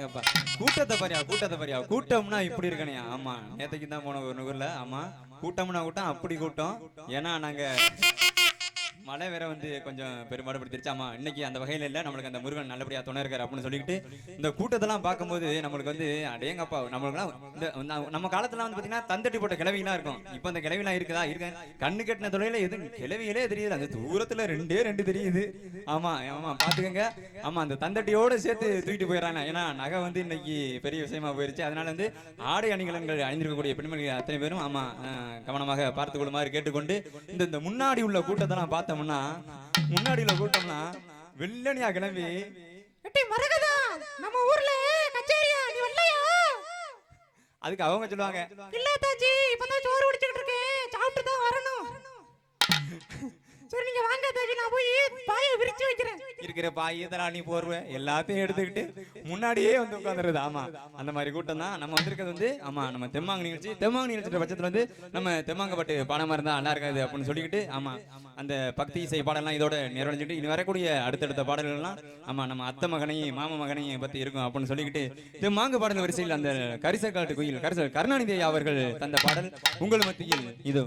ஏப்பா கூட்டத்தை பாரியா கூட்டம்னா இப்படி இருக்கணையா. ஆமா நேத்தைக்கு தான் போன ஒரு ஊர்ல. ஆமா கூட்டம்னா கூட்டம் அப்படி கூட்டம். ஏன்னா நாங்க மழை வேற வந்து கொஞ்சம் பெரும்பாடுபடுத்திருச்சு. ஆமா இன்னைக்கு அந்த வகையில இல்ல, நம்மளுக்கு அந்த முருகன் நல்லபடியா துணை இருக்காரு அப்படின்னு சொல்லிட்டு இந்த கூட்டத்தெல்லாம் பார்க்கும்போது நம்மளுக்கு வந்து அடேங்கப்பா, நம்மளுக்குலாம் இந்த நம்ம காலத்துல வந்து பாத்தீங்கன்னா தந்தட்டி போட்ட கிளவிலாம் இருக்கும். இப்போ அந்த கிளவிலாம் இருக்குதா? இருக்க கண்ணு கட்டின தொலைல எதுவும் கிளவிகளே தெரியுது, அந்த தூரத்துல ரெண்டு தெரியுது. ஆமா ஆமா பாத்துக்கங்க. ஆமா அந்த தந்தட்டியோட சேர்த்து தூக்கிட்டு போயிடறாங்க. ஏன்னா நகை வந்து இன்னைக்கு பெரிய விஷயமா போயிருச்சு. அதனால வந்து ஆடை அணிகலன்கள் அணிந்திருக்கக்கூடிய பெண்மணிகள் அத்தனை பேரும் ஆமா கவனமாக பார்த்துக் கொள்ளுமாறு கேட்டுக்கொண்டு இந்த முன்னாடி உள்ள கூட்டத்தெல்லாம் பார்த்தோம்னா, முன்னாடி உள்ள கூட்டம்னா வெள்ளனியா கிளம்பி மரகதா நம்ம ஊர்ல கச்சேரியா நீ வரலையா? அதுக்கு அவங்க சொல்லுவாங்க, இல்ல தாச்சி இப்பதான் சோறு குடிச்சிட்டு இருக்கேன், சாப்பிட்டு தான் வரணும். சரி நீங்க வாங்க தாச்சி, நான் போய் பாயை விரிச்சு வைக்கிறேன். இருக்கிற பாயை தராணி போர்வை எல்லாத்தையும் எடுத்துக்கிட்டு முன்னாடியே வந்து உட்காந்துருது. ஆமா அந்த மாதிரி கூட்டம் தான் நம்ம வந்திருக்கிறது வந்து. ஆமா நம்ம தெம்மாங்க நிகழ்ச்சி பட்சத்துல வந்து நம்ம தெம்மாங்கப்பட்டு பாடமா இருந்தா நல்லா இருக்காது அப்படின்னு சொல்லிக்கிட்டு ஆமா அந்த பக்தி இசை பாடலாம் இதோட நிறைவடைஞ்சிட்டு இனி வரக்கூடிய அடுத்தடுத்த பாடல்கள்லாம் ஆமா நம்ம அத்தை மகனையும் மாம மகனையும் பத்தி இருக்கும் அப்படின்னு சொல்லிக்கிட்டு தெம்மாங்க பாடல் வரிசையில் அந்த கரிசக்காட்டு கோயில் கருணாநிதி அவர்கள் தந்த பாடல் உங்கள் மத்தியில் இதோ.